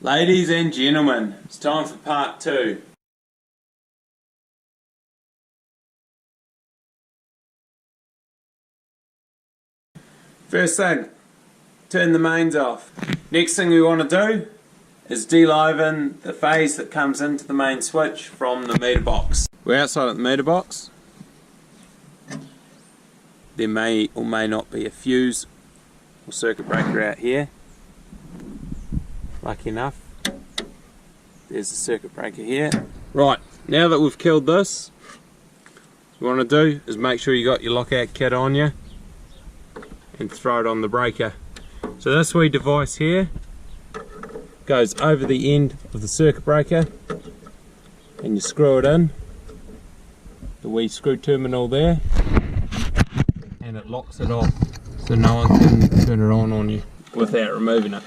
Ladies and gentlemen, it's time for part 2. First thing, turn the mains off. Next thing we want to do is deliven the phase that comes into the main switch from the meter box. We're outside of the meter box. There may or may not be a fuse or circuit breaker out here. Lucky enough, there's a circuit breaker here. Right, now that we've killed this, what you want to do is make sure you got your lockout kit on you and throw it on the breaker. So this wee device here goes over the end of the circuit breaker and you screw it in, the wee screw terminal there, and it locks it off so no one can turn it on you without removing it.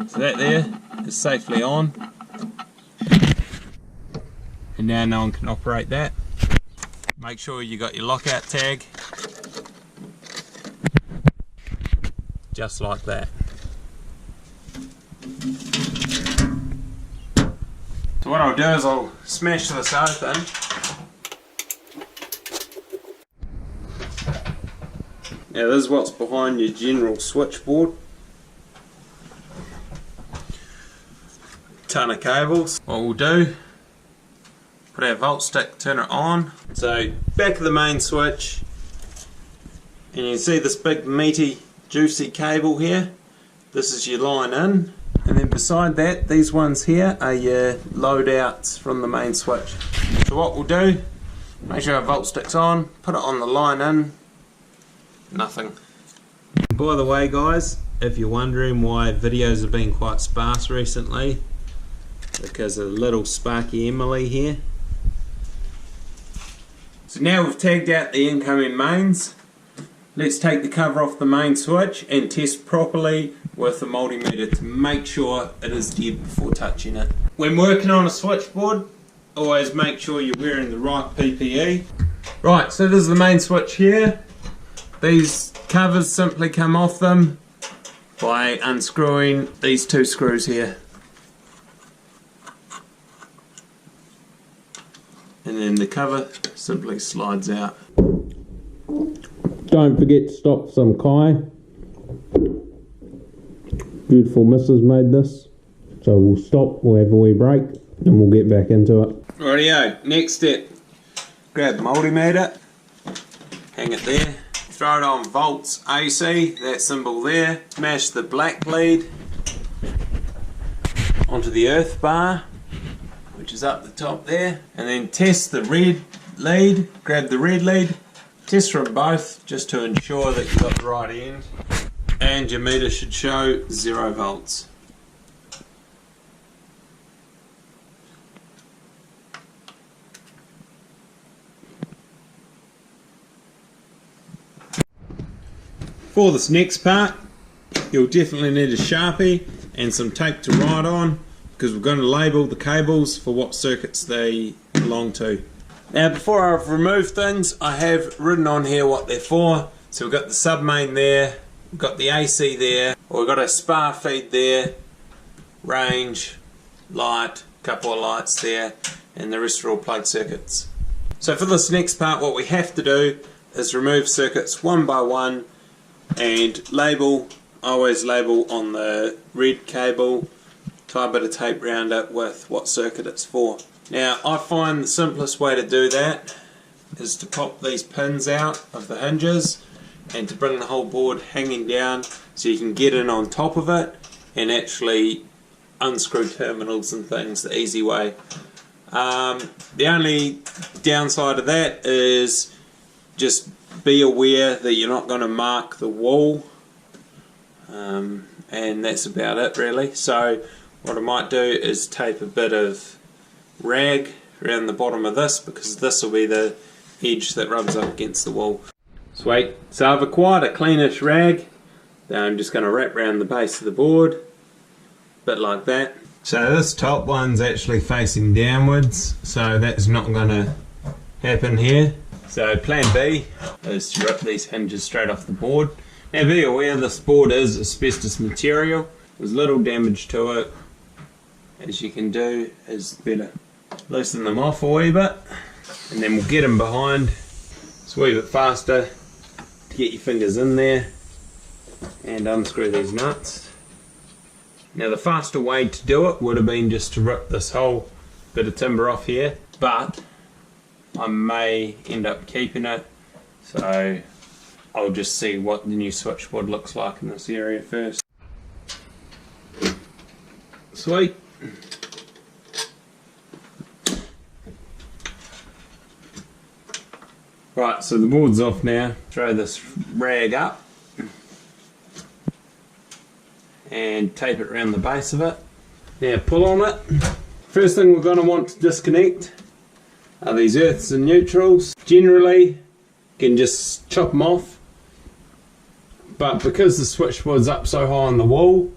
So that there is safely on, and now no one can operate that. Make sure you got your lockout tag, just like that. So what I'll do is I'll smash this open. Now this is what's behind your general switchboard. Ton of cables. What we'll do, put our volt stick, turn it on. So back of the main switch, and you can see this big meaty juicy cable here. This is your line in, and then beside that, these ones here are your load outs from the main switch. So what we'll do, make sure our volt stick's on, put it on the line in, nothing. By the way guys, if you're wondering why videos have been quite sparse recently, because of little Sparky Emily here. So now we've tagged out the incoming mains, let's take the cover off the main switch and test properly with the multimeter to make sure it is dead before touching it. When working on a switchboard, always make sure you're wearing the right PPE. Right, so this is the main switch here. These covers simply come off them by unscrewing these two screws here. And then the cover simply slides out. Don't forget to stop some Kai. Beautiful missus made this. So we'll stop, we'll have a wee break, and we'll get back into it. Rightio, next step. Grab the multimeter, hang it there, throw it on volts AC, that symbol there. Smash the black lead onto the earth bar, which is up the top there, and then test the red lead. Grab the red lead, test from both just to ensure that you've got the right end, and your meter should show 0 volts. For this next part, you'll definitely need a Sharpie and some tape to write on, because we're going to label the cables for what circuits they belong to. Now before I've removed things, I have written on here what they're for. So we've got the sub main there, we've got the AC there, we've got a spar feed there, range, light, couple of lights there, and the rest are all plug circuits. So for this next part, what we have to do is remove circuits one by one and label. I always label on the red cable, tie a bit of tape around it with what circuit it's for. Now I find the simplest way to do that is to pop these pins out of the hinges and to bring the whole board hanging down so you can get in on top of it and actually unscrew terminals and things the easy way. The only downside of that is just be aware that you're not going to mark the wall, and that's about it really. So what I might do is tape a bit of rag around the bottom of this, because this will be the edge that rubs up against the wall. Sweet. So I've acquired a cleanish rag that I'm just going to wrap around the base of the board, a bit like that. So this top one's actually facing downwards, so that's not going to happen here. So plan B is to rip these hinges straight off the board, Now be aware this board is asbestos material. There's little damage to it. As you can do is better loosen them off a wee bit, and then we'll get them behind. It's a wee bit faster to get your fingers in there and unscrew these nuts. Now the faster way to do it would have been just to rip this whole bit of timber off here, but I may end up keeping it, so I'll just see what the new switchboard looks like in this area first. Sweet. Right, so the board's off now. Throw this rag up and tape it around the base of it. Now pull on it. First thing we're going to want to disconnect are these earths and neutrals. Generally, you can just chop them off, but because the switchboard's up so high on the wall,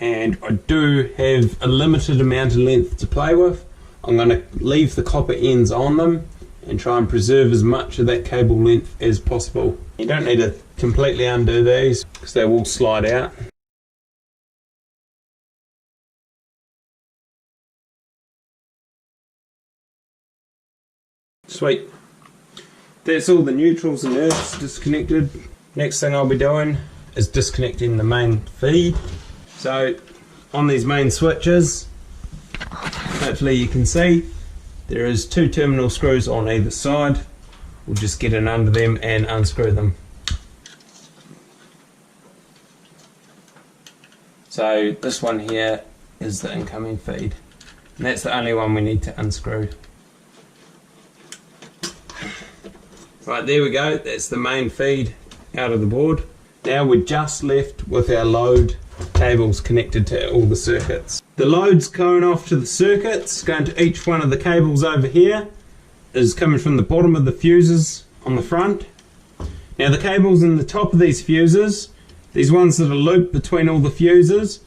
and I do have a limited amount of length to play with, I'm going to leave the copper ends on them and try and preserve as much of that cable length as possible. You don't need to completely undo these because they will slide out. Sweet. That's all the neutrals and earths disconnected. Next thing I'll be doing is disconnecting the main feed. So on these main switches, hopefully you can see, there is 2 terminal screws on either side. We'll just get in under them and unscrew them. So this one here is the incoming feed, and that's the only one we need to unscrew. Right, there we go, that's the main feed out of the board. Now we're just left with our load cables connected to all the circuits. The load's going off to the circuits, going to each one of the cables over here, is coming from the bottom of the fuses on the front. Now the cables in the top of these fuses, these ones that are looped between all the fuses,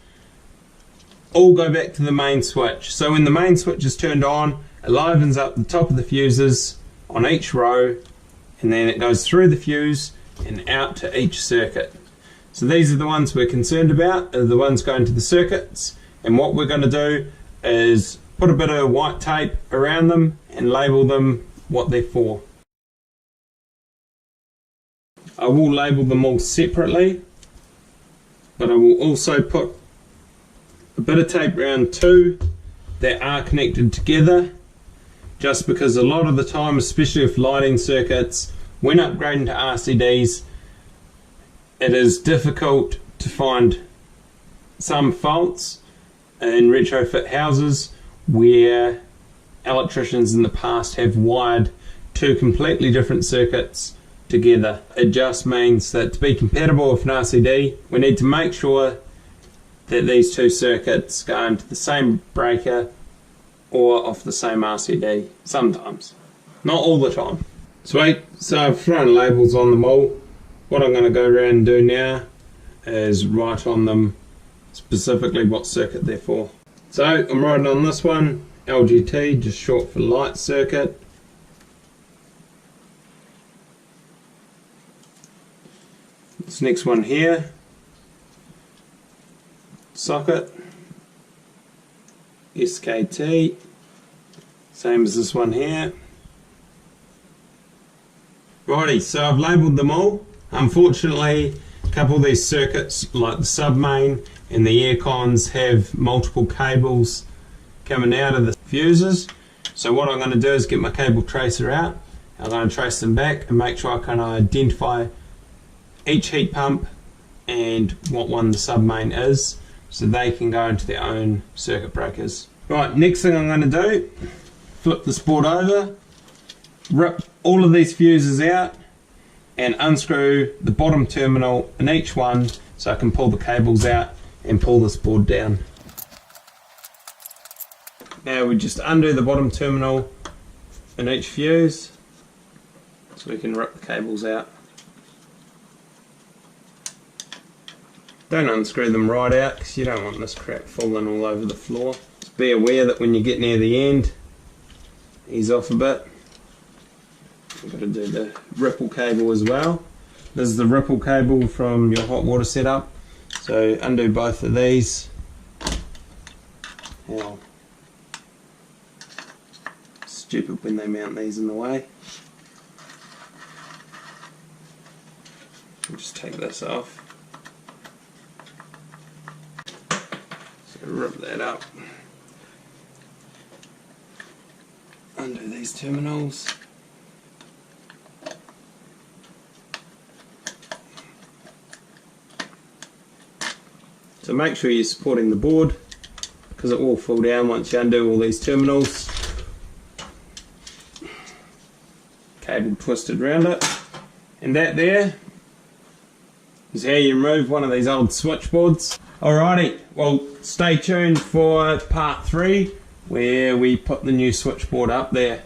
all go back to the main switch. So when the main switch is turned on, it livens up the top of the fuses on each row, and then it goes through the fuse and out to each circuit. So these are the ones we're concerned about, are the ones going to the circuits, and what we're going to do is put a bit of white tape around them and label them what they're for. I will label them all separately, but I will also put a bit of tape around 2 that are connected together, just because a lot of the time, especially with lighting circuits, when upgrading to RCDs, it is difficult to find some faults in retrofit houses where electricians in the past have wired 2 completely different circuits together. It just means that to be compatible with an RCD, we need to make sure that these 2 circuits go into the same breaker or off the same RCD, sometimes, not all the time. Sweet, so I've thrown labels on them all. What I'm going to go around and do now is write on them specifically what circuit they're for. So I'm writing on this one, LGT, just short for light circuit. This next one here, socket, SKT, same as this one here. Righty, so I've labelled them all. Unfortunately, a couple of these circuits, like the sub-main and the air cons, have multiple cables coming out of the fuses. So what I'm going to do is get my cable tracer out. I'm going to trace them back and make sure I can identify each heat pump and what one the sub-main is, so they can go into their own circuit breakers. Right, next thing I'm going to do, flip this board over, rip all of these fuses out and unscrew the bottom terminal in each one so I can pull the cables out and pull this board down. Now we just undo the bottom terminal in each fuse so we can rip the cables out. Don't unscrew them right out because you don't want this crap falling all over the floor. Just be aware that when you get near the end, ease off a bit. I've got to do the ripple cable as well. This is the ripple cable from your hot water setup. So undo both of these. How stupid when they mount these in the way. I'll just take this off. So rip that up. Undo these terminals. So make sure you're supporting the board, because it will fall down once you undo all these terminals. Cable twisted around it. And that there is how you remove one of these old switchboards. Alrighty, well stay tuned for part 3 where we put the new switchboard up there.